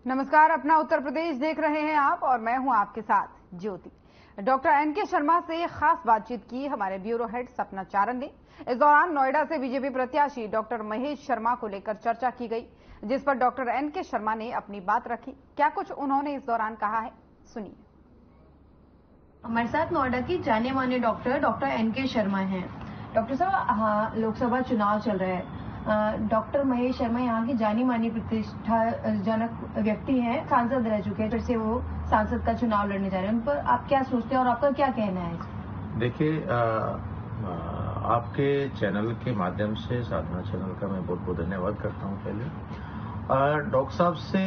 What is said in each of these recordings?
नमस्कार, अपना उत्तर प्रदेश देख रहे हैं आप और मैं हूं आपके साथ ज्योति। डॉक्टर एनके शर्मा से खास बातचीत की हमारे ब्यूरो हेड सपना चारण ने। इस दौरान नोएडा से बीजेपी प्रत्याशी डॉक्टर महेश शर्मा को लेकर चर्चा की गई, जिस पर डॉक्टर एनके शर्मा ने अपनी बात रखी। क्या कुछ उन्होंने इस दौरान कहा है, सुनिए। हमारे साथ नोएडा की जाने माने डॉक्टर एनके शर्मा हैं। डॉक्टर साहब, हाँ, लोकसभा चुनाव चल रहा है। डॉक्टर महेश शर्मा यहाँ की जानी मानी प्रतिष्ठाजनक व्यक्ति हैं, सांसद रह चुके हैं, फिर से वो सांसद का चुनाव लड़ने जा रहे हैं। उन पर आप क्या सोचते हैं और आपका क्या कहना है? देखिए, आपके चैनल के माध्यम से, साधना चैनल का मैं बहुत बहुत धन्यवाद करता हूँ। पहले डॉक्टर साहब से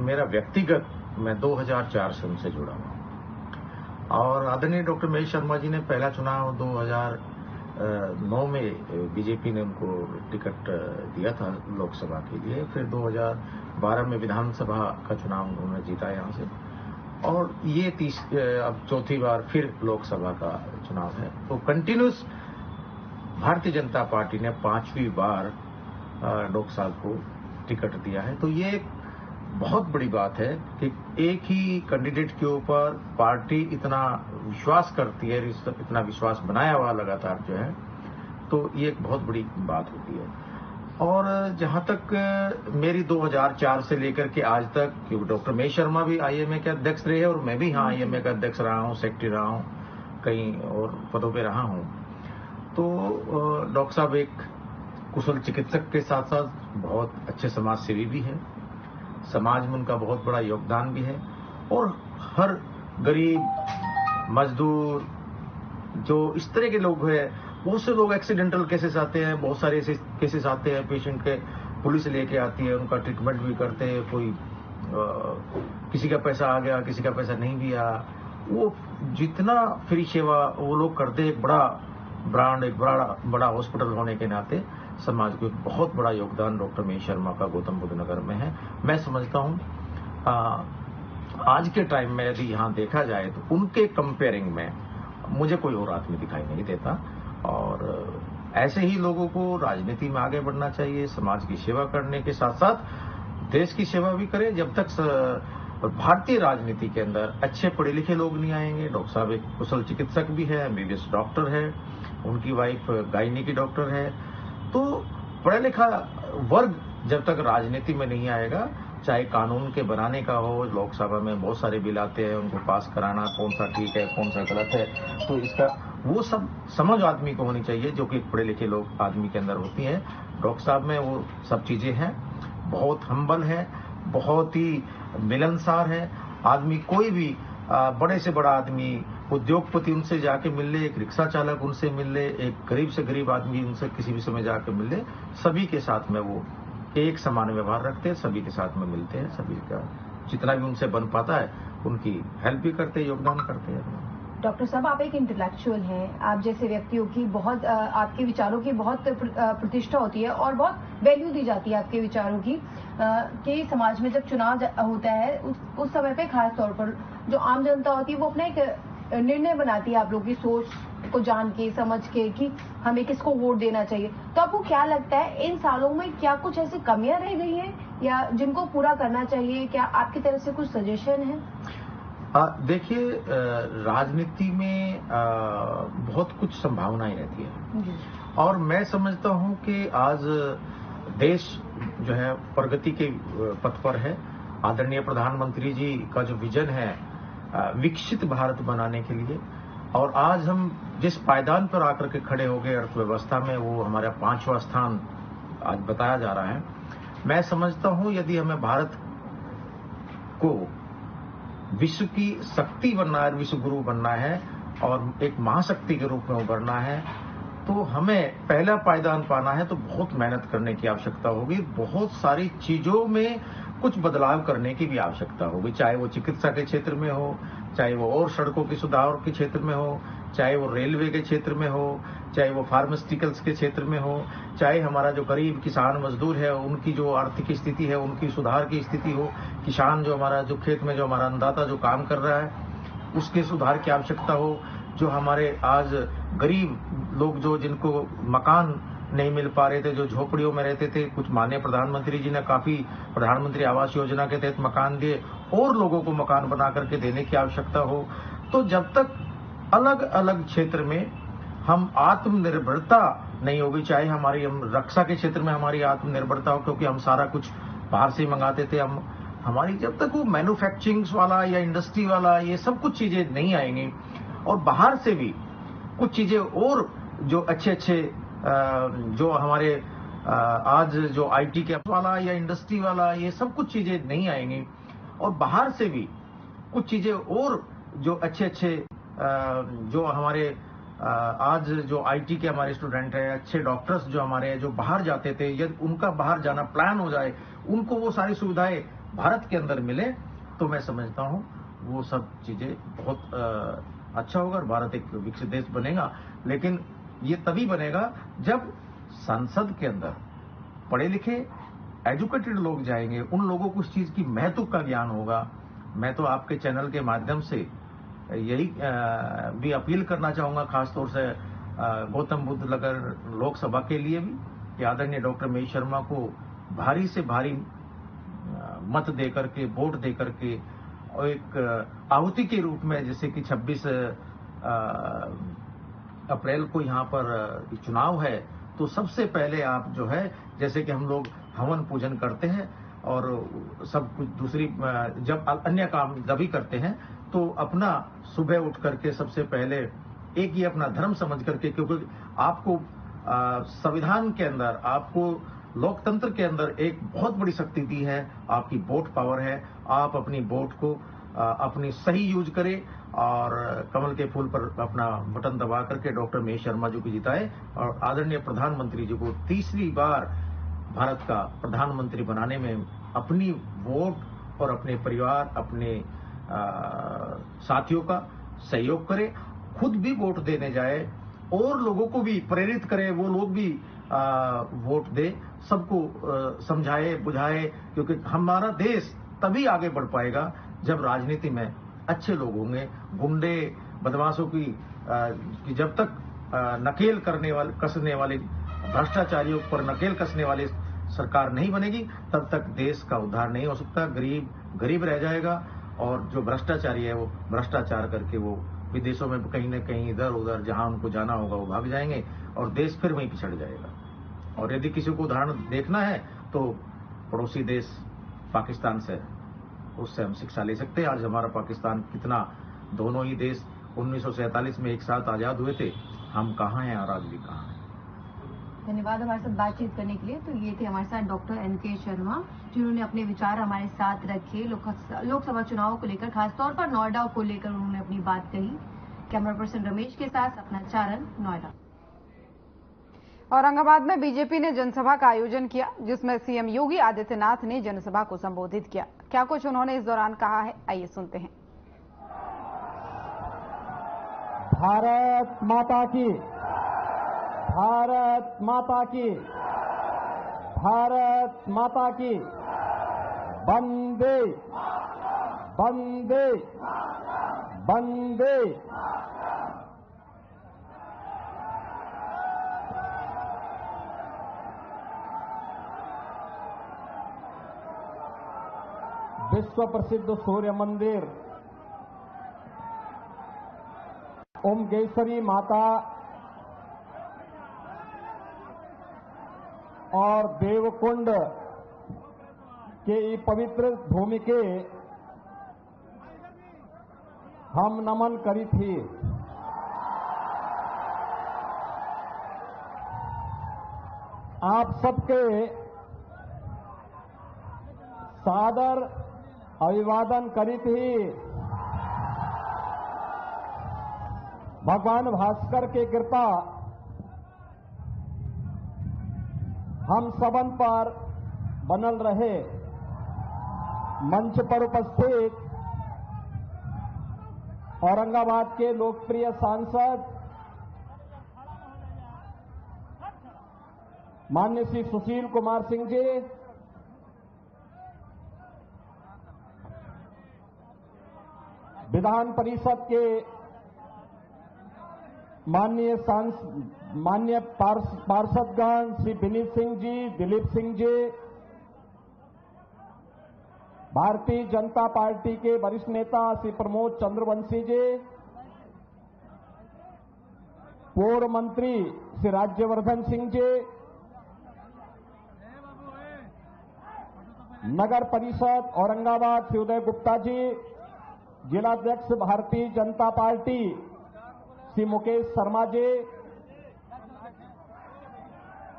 मेरा व्यक्तिगत, मैं 2004 से उनसे जुड़ा हूँ और आदरणीय डॉक्टर महेश शर्मा जी ने पहला चुनाव 2009 में बीजेपी ने उनको टिकट दिया था लोकसभा के लिए। फिर 2012 में विधानसभा का चुनाव उन्होंने जीता यहाँ से और ये अब चौथी बार फिर लोकसभा का चुनाव है। तो कंटिन्यूस भारतीय जनता पार्टी ने 5वीं बार डॉक्टर साहब को टिकट दिया है। तो ये बहुत बड़ी बात है कि एक ही कैंडिडेट के ऊपर पार्टी इतना विश्वास करती है, इतना विश्वास बनाया हुआ लगातार जो है, तो ये एक बहुत बड़ी बात होती है। और जहां तक मेरी 2004 से लेकर के आज तक, क्योंकि डॉक्टर महेश शर्मा भी आईएमए के अध्यक्ष रहे और मैं भी यहाँ आईएमए का अध्यक्ष रहा हूँ, सेक्रेटरी रहा हूँ, कई और पदों पे रहा हूँ। तो डॉक्टर साहब एक कुशल चिकित्सक के साथ साथ बहुत अच्छे समाज सेवी भी हैं। समाज में उनका बहुत बड़ा योगदान भी है और हर गरीब, मजदूर, जो इस तरह के लोग हैं, बहुत से लोग एक्सीडेंटल केसेस आते हैं, बहुत सारे ऐसे केसेस आते हैं पेशेंट के, पुलिस लेके आती है, उनका ट्रीटमेंट भी करते हैं। कोई किसी का पैसा आ गया, किसी का पैसा नहीं भी आया, वो जितना फ्री सेवा वो लोग करते हैं, एक बड़ा ब्रांड, एक बड़ा हॉस्पिटल होने के नाते समाज को एक बहुत बड़ा योगदान डॉक्टर महेश शर्मा का गौतम बुद्ध नगर में है। मैं समझता हूँ आज के टाइम में यदि यहाँ देखा जाए तो उनके कंपेयरिंग में मुझे कोई और आदमी दिखाई नहीं देता। और ऐसे ही लोगों को राजनीति में आगे बढ़ना चाहिए, समाज की सेवा करने के साथ साथ देश की सेवा भी करें। जब तक भारतीय राजनीति के अंदर अच्छे पढ़े लिखे लोग नहीं आएंगे। डॉक्टर साहब एक कुशल चिकित्सक भी है, एमबीबीएस डॉक्टर है, उनकी वाइफ गायनी की डॉक्टर है। तो पढ़ा लिखा वर्ग जब तक राजनीति में नहीं आएगा, चाहे कानून के बनाने का हो, लोकसभा में बहुत सारे बिल आते हैं, उनको पास कराना, कौन सा ठीक है, कौन सा गलत है, तो इसका वो सब समझ आदमी को होनी चाहिए, जो कि पढ़े लिखे लोग आदमी के अंदर होती हैं। डॉक्टर साहब में वो सब चीजें हैं। बहुत हम्बल है, बहुत ही मिलनसार है आदमी। कोई भी बड़े से बड़ा आदमी, उद्योगपति उनसे जाके मिल ले, एक रिक्शा चालक उनसे मिल ले, एक गरीब से गरीब आदमी उनसे किसी भी समय जाके मिल ले, सभी के साथ में वो एक समान व्यवहार रखते हैं, सभी के साथ में मिलते हैं, सभी का जितना भी उनसे बन पाता है उनकी हेल्प भी करते हैं, योगदान करते हैं। डॉक्टर साहब, आप एक इंटेलेक्चुअल हैं, आप जैसे व्यक्तियों की बहुत आपके विचारों की बहुत प्रतिष्ठा होती है और बहुत वैल्यू दी जाती है आपके विचारों की। कि समाज में जब चुनाव होता है उस समय पे खास तौर पर जो आम जनता होती है वो अपना एक निर्णय बनाती है आप लोगों की सोच को जान के, समझ के, कि हमें किसको वोट देना चाहिए। तो आपको क्या लगता है इन सालों में क्या कुछ ऐसी कमियां रह गई हैं या जिनको पूरा करना चाहिए? क्या आपकी तरफ से कुछ सजेशन है? देखिए, राजनीति में बहुत कुछ संभावनाएं रहती है और मैं समझता हूं कि आज देश जो है प्रगति के पथ पर है। आदरणीय प्रधानमंत्री जी का जो विजन है विकसित भारत बनाने के लिए, और आज हम जिस पायदान पर आकर के खड़े हो गए अर्थव्यवस्था में, वो हमारा 5वां स्थान आज बताया जा रहा है। मैं समझता हूं यदि हमें भारत को विश्व की शक्ति बनना है, विश्व गुरु बनना है और एक महाशक्ति के रूप में उभरना है, तो हमें पहला पायदान पाना है तो बहुत मेहनत करने की आवश्यकता होगी। बहुत सारी चीजों में कुछ बदलाव करने की भी आवश्यकता होगी, चाहे वो चिकित्सा के क्षेत्र में हो, चाहे वो और सड़कों के सुधार के क्षेत्र में हो, चाहे वो रेलवे के क्षेत्र में हो, चाहे वो फार्मास्यूटिकल्स के क्षेत्र में हो, चाहे हमारा जो गरीब किसान मजदूर है उनकी जो आर्थिक स्थिति है उनकी सुधार की स्थिति हो, किसान जो हमारा जो खेत में जो हमारा अन्नदाता जो काम कर रहा है उसके सुधार की आवश्यकता हो, जो हमारे आज गरीब लोग जो जिनको मकान नहीं मिल पा रहे थे, जो झोपड़ियों में रहते थे। कुछ माननीय प्रधानमंत्री जी ने काफी प्रधानमंत्री आवास योजना के तहत मकान दिए, और लोगों को मकान बना करके देने की आवश्यकता हो। तो जब तक अलग अलग क्षेत्र में हम आत्मनिर्भरता नहीं होगी, चाहे हमारी रक्षा के क्षेत्र में हमारी आत्मनिर्भरता हो, क्योंकि हम सारा कुछ बाहर से ही मंगाते थे, हमारी जब तक वो मैन्युफैक्चरिंग वाला या इंडस्ट्री वाला ये सब कुछ चीजें नहीं आएंगी, और बाहर से भी कुछ चीजें और जो अच्छे जो हमारे आज जो आईटी के वाला या इंडस्ट्री वाला ये सब कुछ चीजें नहीं आएंगी, और बाहर से भी कुछ चीजें और जो अच्छे जो हमारे आज जो आईटी के हमारे स्टूडेंट हैं, अच्छे डॉक्टर्स जो हमारे हैं, जो बाहर जाते थे, यदि उनका बाहर जाना प्लान हो जाए, उनको वो सारी सुविधाएं भारत के अंदर मिले, तो मैं समझता हूं वो सब चीजें बहुत अच्छा होगा और भारत एक विकसित देश बनेगा। लेकिन ये तभी बनेगा जब संसद के अंदर पढ़े लिखे एजुकेटेड लोग जाएंगे, उन लोगों को उस चीज की महत्व का ज्ञान होगा। मैं तो आपके चैनल के माध्यम से यही भी अपील करना चाहूंगा, खासतौर से गौतम बुद्ध नगर लोकसभा के लिए भी, कि आदरणीय डॉक्टर महेश शर्मा को भारी से भारी मत देकर के, वोट देकर के, और एक आहुति के रूप में, जैसे कि 26 अप्रैल को यहाँ पर चुनाव है, तो सबसे पहले आप जो है, जैसे कि हम लोग हवन पूजन करते हैं और सब कुछ दूसरी जब अन्य काम जब करते हैं, तो अपना सुबह उठ करके सबसे पहले एक ही अपना धर्म समझ करके, क्योंकि आपको संविधान के अंदर, आपको लोकतंत्र के अंदर एक बहुत बड़ी शक्ति दी है, आपकी वोट पावर है। आप अपनी वोट को अपनी सही यूज करें और कमल के फूल पर अपना बटन दबा करके डॉक्टर महेश शर्मा जी को जिताए, और आदरणीय प्रधानमंत्री जी को तीसरी बार भारत का प्रधानमंत्री बनाने में अपनी वोट और अपने परिवार, अपने साथियों का सहयोग करे, खुद भी वोट देने जाए और लोगों को भी प्रेरित करे, वो लोग भी वोट दे, सबको समझाए बुझाए, क्योंकि हमारा देश तभी आगे बढ़ पाएगा जब राजनीति में अच्छे लोग होंगे। गुंडे बदमाशों की जब तक नकेल करने वाले, कसने वाले, भ्रष्टाचारियों पर नकेल कसने वाली सरकार नहीं बनेगी, तब तक देश का उद्धार नहीं हो सकता। गरीब गरीब रह जाएगा, और जो भ्रष्टाचारी है वो भ्रष्टाचार करके वो विदेशों में कहीं न कहीं इधर उधर जहां उनको जाना होगा वो भाग जाएंगे, और देश फिर वहीं पिछड़ जाएगा। और यदि किसी को उदाहरण देखना है तो पड़ोसी देश पाकिस्तान से, उससे हम शिक्षा ले सकते हैं। आज हमारा पाकिस्तान कितना, दोनों ही देश 1947 में एक साथ आजाद हुए थे, हम कहाँ हैं और आज भी कहाँ हैं। धन्यवाद हमारे साथ बातचीत करने के लिए। तो ये थे हमारे साथ डॉक्टर एनके शर्मा, जिन्होंने अपने विचार हमारे साथ रखे लोकसभा चुनाव को लेकर, खासतौर पर नोएडा को लेकर उन्होंने अपनी बात कही। कैमरा पर्सन रमेश के साथ सपना चारण, नोएडा। औरंगाबाद में बीजेपी ने जनसभा का आयोजन किया, जिसमें सीएम योगी आदित्यनाथ ने जनसभा को संबोधित किया। क्या कुछ उन्होंने इस दौरान कहा है, आइए सुनते हैं। भारत माता की, भारत माता की, भारत माता की, वंदे वंदे वंदे। विश्व प्रसिद्ध सूर्य मंदिर ओमकेश्वरी माता और देवकुंड के पवित्र भूमि के हम नमन करी थी। आप सबके सादर अभिवादन करी थी। भगवान भास्कर की कृपा हम सबन पर बनल रहे। मंच पर उपस्थित औरंगाबाद के लोकप्रिय सांसद माननीय श्री सुशील कुमार सिंह जी, विधान परिषद के माननीय पार्षदगण श्री विनीत सिंह जी, दिलीप सिंह जी, भारतीय जनता पार्टी के वरिष्ठ नेता श्री प्रमोद चंद्रवंशी जी, पूर्व मंत्री श्री राज्यवर्धन सिंह जी, नगर परिषद औरंगाबाद श्री उदय गुप्ता जी, जिलाध्यक्ष भारतीय जनता पार्टी श्री मुकेश शर्मा जी,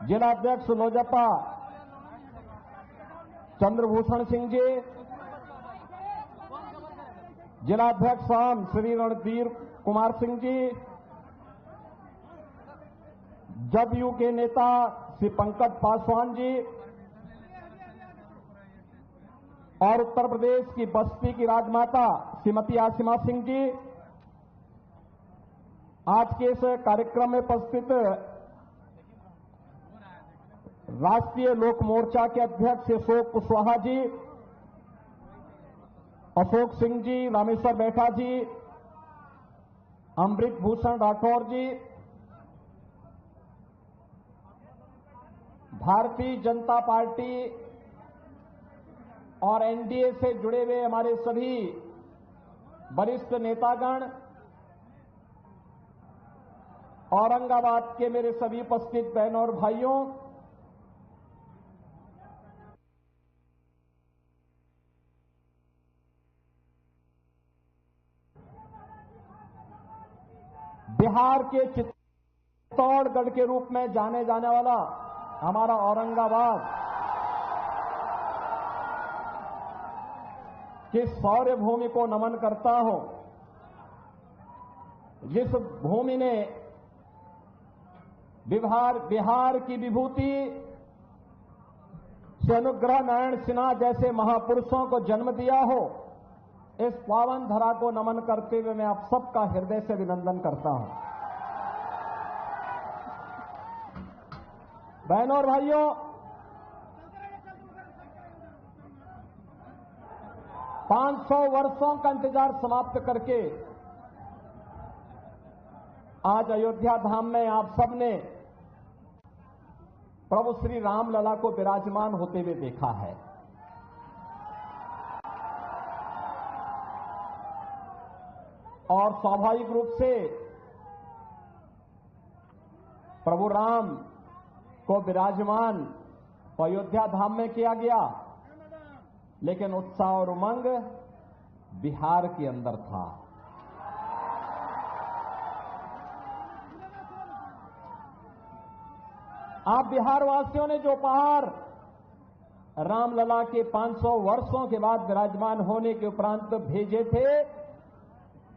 जिलाध्यक्ष लोजपा चंद्रभूषण सिंह जी, जिलाध्यक्ष आम श्री रणधीर कुमार सिंह जी, जदयू के नेता श्री पंकज पासवान जी और उत्तर प्रदेश की बस्ती की राजमाता श्रीमती आसिमा सिंह जी, आज के इस कार्यक्रम में उपस्थित राष्ट्रीय लोक मोर्चा के अध्यक्ष अशोक कुशवाहा जी, अशोक सिंह जी, रामेश्वर बैठा जी, अमृत भूषण राठौर जी, भारतीय जनता पार्टी और एनडीए से जुड़े हुए हमारे सभी वरिष्ठ नेतागण, औरंगाबाद के मेरे सभी उपस्थित बहनों और भाइयों, बिहार के चित्तौड़गढ़ के रूप में जाने जाने वाला हमारा औरंगाबाद किस शौर्य भूमि को नमन करता हूं, जिस भूमि ने बिहार की विभूति से अनुग्रह नारायण सिन्हा जैसे महापुरुषों को जन्म दिया हो, इस पावन धरा को नमन करते हुए मैं आप सबका हृदय से अभिनंदन करता हूं। बहनों और भाइयों, पांच 500 वर्षों का इंतजार समाप्त करके आज अयोध्या धाम में आप सबने प्रभु श्री राम लला को विराजमान होते हुए देखा है। और स्वाभाविक रूप से प्रभु राम को विराजमान अयोध्या धाम में किया गया, लेकिन उत्साह और उमंग बिहार के अंदर था। आप बिहार वासियों ने जो उपहार रामलला के 500 वर्षों के बाद विराजमान होने के उपरांत भेजे थे,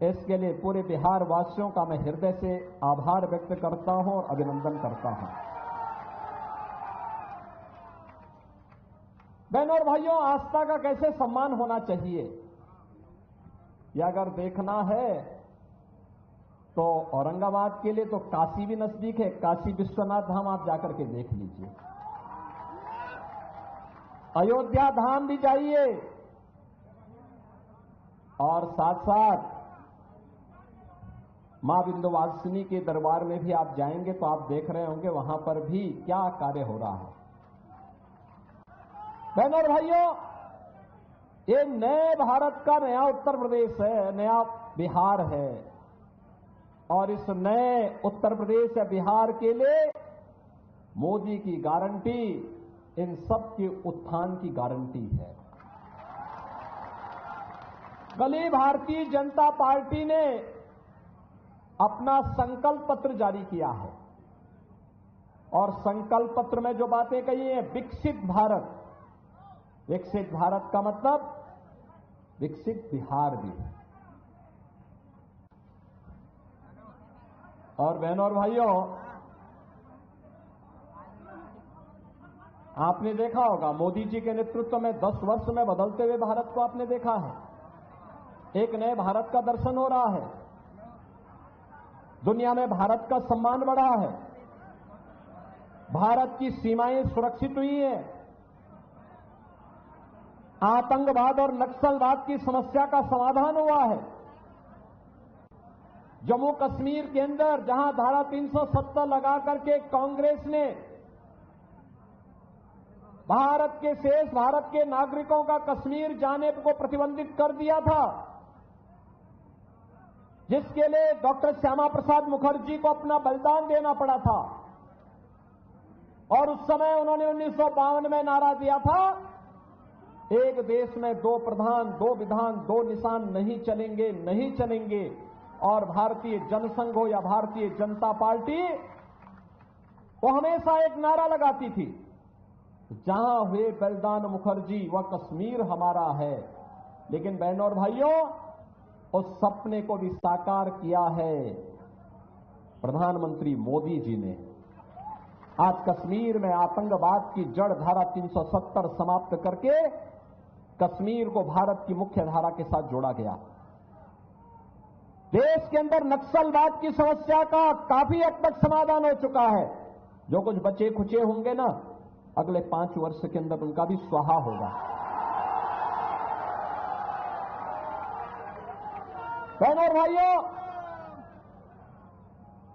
इसके लिए पूरे बिहार वासियों का मैं हृदय से आभार व्यक्त करता हूं और अभिनंदन करता हूं। बहनों और भाइयों, आस्था का कैसे सम्मान होना चाहिए, यह अगर देखना है तो औरंगाबाद के लिए तो काशी भी नजदीक है। काशी विश्वनाथ धाम आप जाकर के देख लीजिए, अयोध्या धाम भी जाइए, और साथ साथ मां विंध्यवासिनी के दरबार में भी आप जाएंगे तो आप देख रहे होंगे वहां पर भी क्या कार्य हो रहा है। बहनों और भाइयों, ये नए भारत का नया उत्तर प्रदेश है, नया बिहार है, और इस नए उत्तर प्रदेश या बिहार के लिए मोदी की गारंटी इन सब के उत्थान की गारंटी है। कल ही भारतीय जनता पार्टी ने अपना संकल्प पत्र जारी किया है, और संकल्प पत्र में जो बातें कही हैं, विकसित भारत, विकसित भारत का मतलब विकसित बिहार भी है। और बहनों और भाइयों, आपने देखा होगा मोदी जी के नेतृत्व में 10 वर्ष में बदलते हुए भारत को आपने देखा है। एक नए भारत का दर्शन हो रहा है, दुनिया में भारत का सम्मान बढ़ा है, भारत की सीमाएं सुरक्षित हुई हैं, आतंकवाद और नक्सलवाद की समस्या का समाधान हुआ है, जम्मू कश्मीर के अंदर जहां धारा 370 लगा करके कांग्रेस ने भारत के शेष भारत के नागरिकों का कश्मीर जाने को प्रतिबंधित कर दिया था, जिसके लिए डॉक्टर श्यामा प्रसाद मुखर्जी को अपना बलिदान देना पड़ा था। और उस समय उन्होंने 1952 में नारा दिया था, एक देश में दो प्रधान, दो विधान, दो निशान नहीं चलेंगे, नहीं चलेंगे। और भारतीय जनसंघ हो या भारतीय जनता पार्टी, वो हमेशा एक नारा लगाती थी, जहां हुए बलिदान मुखर्जी वह कश्मीर हमारा है। लेकिन बहनों और भाइयों, उस सपने को भी साकार किया है प्रधानमंत्री मोदी जी ने। आज कश्मीर में आतंकवाद की जड़ धारा 370 समाप्त करके कश्मीर को भारत की मुख्य धारा के साथ जोड़ा गया। देश के अंदर नक्सलवाद की समस्या का काफी हद तक समाधान हो चुका है। जो कुछ बचे खुचे होंगे ना, अगले 5 वर्ष के अंदर उनका भी स्वाहा होगा। बहनों और भाइयों,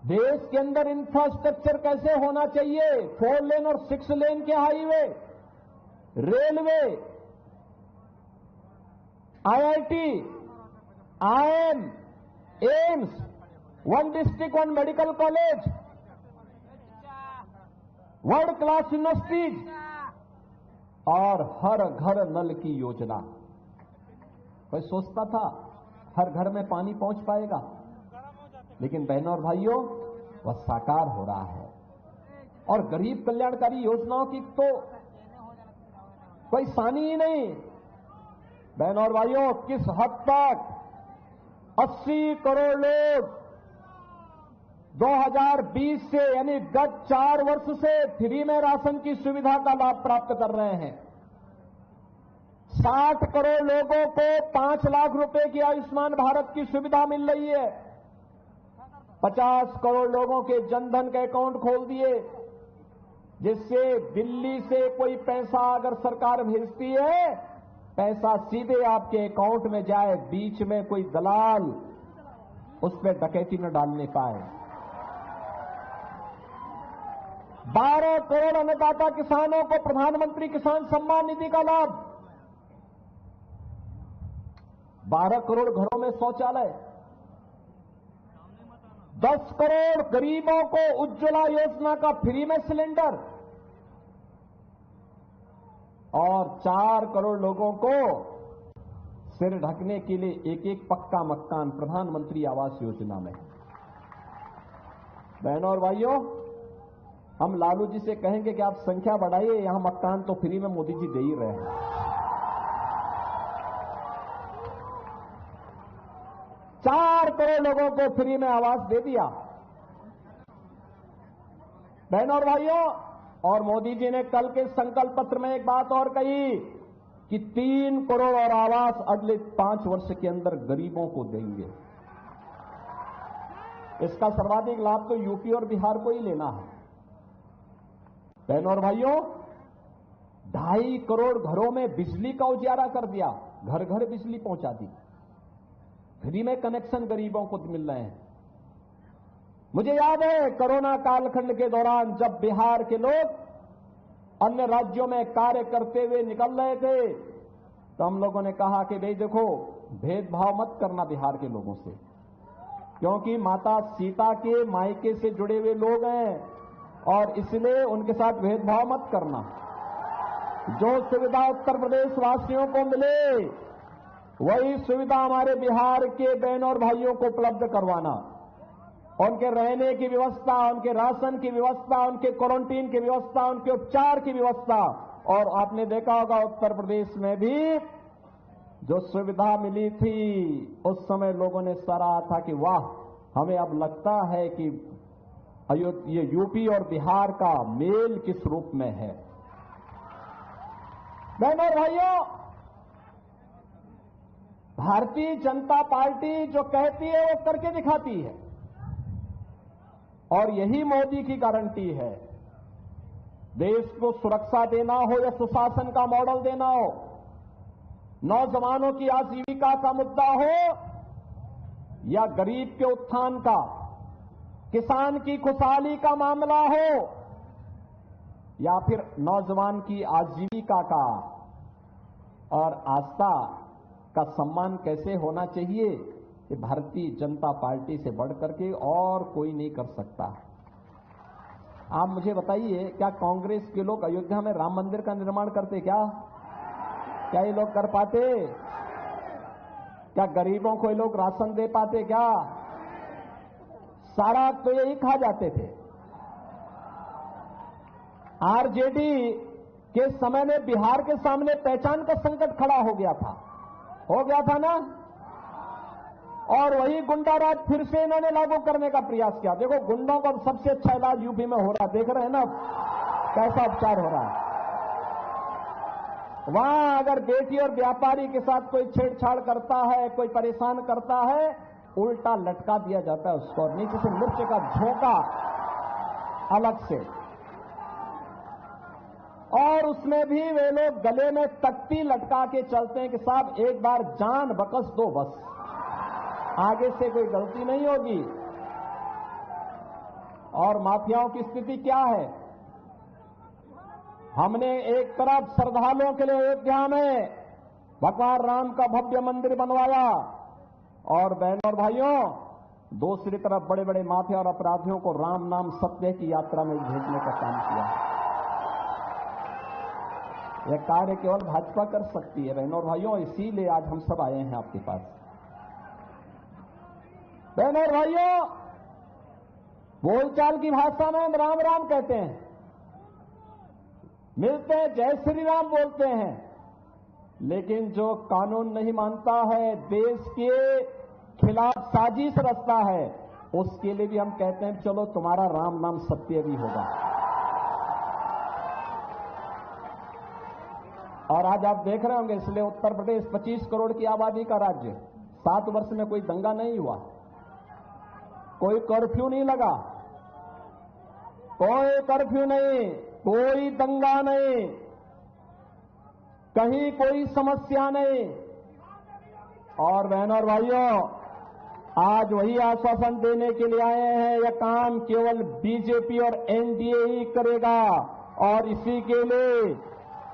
देश के अंदर इंफ्रास्ट्रक्चर कैसे होना चाहिए, 4 लेन और 6 लेन के highway, railway, IIT, IIM, AIIMS, 1 district 1 medical college, world class universities और हर घर नल की योजना। कोई सोचता था हर घर में पानी पहुंच पाएगा, लेकिन बहनों और भाइयों, वह साकार हो रहा है। और गरीब कल्याणकारी योजनाओं की तो कोई सानी ही नहीं। बहनों और भाइयों, किस हद तक 80 करोड़ लोग 2020 से यानी गत 4 वर्ष से फ्री में राशन की सुविधा का लाभ प्राप्त कर रहे हैं। 60 करोड़ लोगों को 5 लाख रुपए की आयुष्मान भारत की सुविधा मिल रही है। 50 करोड़ लोगों के जनधन के अकाउंट खोल दिए, जिससे दिल्ली से कोई पैसा अगर सरकार भेजती है, पैसा सीधे आपके अकाउंट में जाए, बीच में कोई दलाल उस पर डकैती न डालने पाए। 12 करोड़ अन्नदाता किसानों को प्रधानमंत्री किसान सम्मान निधि का लाभ। 12 करोड़ घरों में शौचालय। 10 करोड़ गरीबों को उज्ज्वला योजना का फ्री में सिलेंडर और 4 करोड़ लोगों को सिर ढकने के लिए एक पक्का मकान प्रधानमंत्री आवास योजना में। बहनों और भाइयों, हम लालू जी से कहेंगे कि आप संख्या बढ़ाइए, यहां मकान तो फ्री में मोदी जी दे ही रहे हैं। 4 करोड़ लोगों को फ्री में आवास दे दिया। बहनों और भाइयों, और मोदी जी ने कल के संकल्प पत्र में एक बात और कही कि 3 करोड़ और आवास अगले 5 वर्ष के अंदर गरीबों को देंगे। इसका सर्वाधिक लाभ तो यूपी और बिहार को ही लेना है। बहनों और भाइयों, 2.5 करोड़ घरों में बिजली का उजियारा कर दिया, घर घर बिजली पहुंचा दी, फ्री में कनेक्शन गरीबों को मिल रहे हैं। मुझे याद है कोरोना कालखंड के दौरान जब बिहार के लोग अन्य राज्यों में कार्य करते हुए निकल रहे थे, तो हम लोगों ने कहा कि भाई देखो, भेदभाव मत करना बिहार के लोगों से, क्योंकि माता सीता के मायके से जुड़े हुए लोग हैं और इसलिए उनके साथ भेदभाव मत करना। जो सुविधा उत्तर प्रदेश वासियों को मिले, वही सुविधा हमारे बिहार के बहनों और भाइयों को उपलब्ध करवाना। उनके रहने की व्यवस्था, उनके राशन की व्यवस्था, उनके क्वारंटीन की व्यवस्था, उनके उपचार की व्यवस्था। और आपने देखा होगा उत्तर प्रदेश में भी जो सुविधा मिली थी, उस समय लोगों ने सराहा था कि वाह, हमें अब लगता है कि ये यूपी और बिहार का मेल किस रूप में है। बहनों और भाइयों, भारतीय जनता पार्टी जो कहती है वो करके दिखाती है, और यही मोदी की गारंटी है। देश को सुरक्षा देना हो या सुशासन का मॉडल देना हो, नौजवानों की आजीविका का मुद्दा हो या गरीब के उत्थान का, किसान की खुशहाली का मामला हो, या फिर नौजवान की आजीविका का और आस्था का सम्मान कैसे होना चाहिए, ये भारतीय जनता पार्टी से बढ़ करके और कोई नहीं कर सकता। आप मुझे बताइए, क्या कांग्रेस के लोग अयोध्या में राम मंदिर का निर्माण करते? क्या ये लोग कर पाते? क्या गरीबों को ये लोग राशन दे पाते? क्या सारा तो यही खा जाते थे। आरजेडी के समय में बिहार के सामने पहचान का संकट खड़ा हो गया था ना, और वही गुंडा राज फिर से इन्होंने लागू करने का प्रयास किया। देखो, गुंडों का सबसे अच्छा इलाज यूपी में हो रहा, देख रहे हैं ना कैसा उपचार हो रहा है। वहां अगर बेटी और व्यापारी के साथ कोई छेड़छाड़ करता है, कोई परेशान करता है, उल्टा लटका दिया जाता है उसको, और नीचे से मिर्च का झोंका अलग से, और उसमें भी वे लोग गले में तख्ती लटका के चलते हैं कि साहब एक बार जान बकस दो, बस आगे से कोई गलती नहीं होगी। और माफियाओं की स्थिति क्या है? हमने एक तरफ श्रद्धालुओं के लिए अयोध्या में भगवान राम का भव्य मंदिर बनवाया, और बहनों और भाइयों, दूसरी तरफ बड़े बड़े माफिया और अपराधियों को राम नाम सत्य की यात्रा में भेजने का काम किया। यह कार्य केवल भाजपा कर सकती है बहनों और भाइयों, इसीलिए आज हम सब आए हैं आपके पास। बहनों और भाइयों, बोलचाल की भाषा में हम राम राम कहते हैं, मिलते हैं जय श्री राम बोलते हैं, लेकिन जो कानून नहीं मानता है, देश के खिलाफ साजिश रचता है, उसके लिए भी हम कहते हैं चलो तुम्हारा राम नाम सत्य भी होगा। और आज आप देख रहे होंगे, इसलिए उत्तर प्रदेश 25 करोड़ की आबादी का राज्य, 7 वर्ष में कोई दंगा नहीं हुआ, कोई कर्फ्यू नहीं लगा, कोई कर्फ्यू नहीं, कोई दंगा नहीं, कहीं कोई समस्या नहीं। और बहनों और भाइयों, आज वही आश्वासन देने के लिए आए हैं, यह काम केवल बीजेपी और एनडीए ही करेगा, और इसी के लिए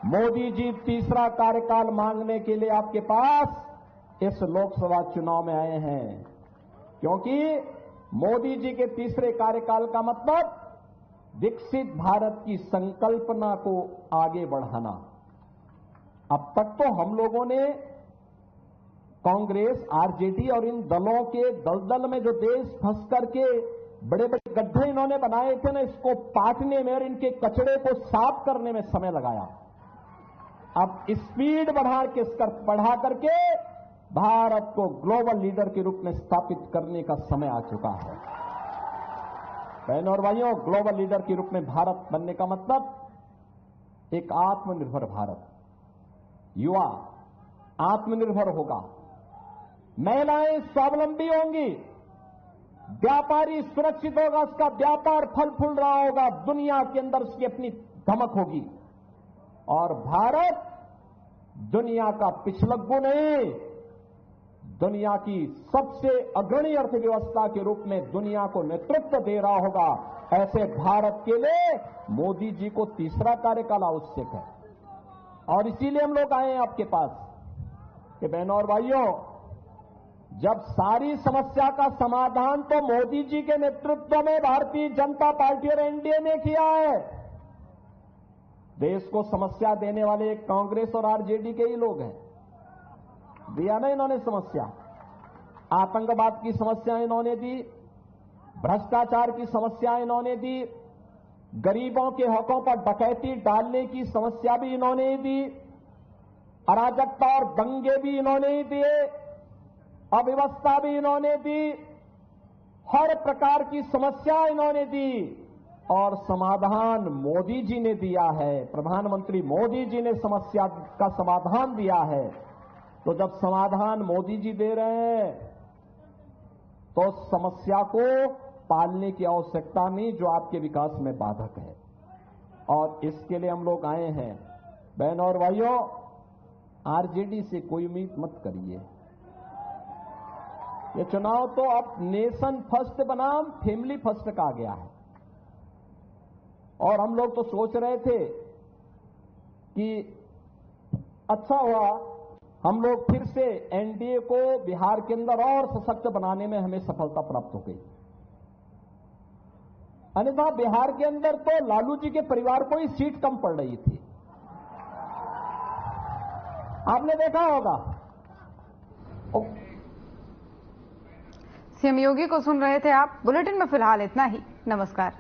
मोदी जी तीसरा कार्यकाल मांगने के लिए आपके पास इस लोकसभा चुनाव में आए हैं, क्योंकि मोदी जी के तीसरे कार्यकाल का मतलब विकसित भारत की संकल्पना को आगे बढ़ाना। अब तक तो हम लोगों ने कांग्रेस, आरजेडी और इन दलों के दलदल में जो देश फंस करके बड़े बड़े गड्ढे इन्होंने बनाए थे ना, इसको पाटने में और इनके कचड़े को साफ करने में समय लगाया। अब स्पीड बढ़ा करके भारत को ग्लोबल लीडर के रूप में स्थापित करने का समय आ चुका है। बहनों और भाइयों, ग्लोबल लीडर के रूप में भारत बनने का मतलब एक आत्मनिर्भर भारत, युवा आत्मनिर्भर होगा, महिलाएं स्वावलंबी होंगी, व्यापारी सुरक्षित होगा, उसका व्यापार फल फूल रहा होगा, दुनिया के अंदर उसकी अपनी धमक होगी, और भारत दुनिया का पिछलग्गू नहीं, दुनिया की सबसे अग्रणी अर्थव्यवस्था के रूप में दुनिया को नेतृत्व दे रहा होगा। ऐसे भारत के लिए मोदी जी को तीसरा कार्यकाल आवश्यक है, और इसीलिए हम लोग आए हैं आपके पास कि बहनों और भाइयों, जब सारी समस्या का समाधान तो मोदी जी के नेतृत्व में भारतीय जनता पार्टी और एनडीए ने किया है, देश को समस्या देने वाले कांग्रेस और आरजेडी के ही लोग हैं। दिया ना इन्होंने समस्या, आतंकवाद की समस्या इन्होंने दी, भ्रष्टाचार की समस्या इन्होंने दी, गरीबों के हकों पर डकैती डालने की समस्या भी इन्होंने दी, अराजकता और दंगे भी इन्होंने ही दिए, अव्यवस्था भी इन्होंने दी, हर प्रकार की समस्या इन्होंने दी, और समाधान मोदी जी ने दिया है। प्रधानमंत्री मोदी जी ने समस्या का समाधान दिया है। तो जब समाधान मोदी जी दे रहे हैं, तो समस्या को पालने की आवश्यकता नहीं जो आपके विकास में बाधक है, और इसके लिए हम लोग आए हैं। बहनों और भाइयों, आरजेडी से कोई उम्मीद मत करिए, ये चुनाव तो अब नेशन फर्स्ट बनाम फैमिली फर्स्ट का आ गया है। और हम लोग तो सोच रहे थे कि अच्छा हुआ हम लोग फिर से एनडीए को बिहार के अंदर और सशक्त बनाने में हमें सफलता प्राप्त हो गई। अन्यथा बिहार के अंदर तो लालू जी के परिवार को ही सीट कम पड़ रही थी, आपने देखा होगा। सीएम योगी को सुन रहे थे आप। बुलेटिन में फिलहाल इतना ही। नमस्कार।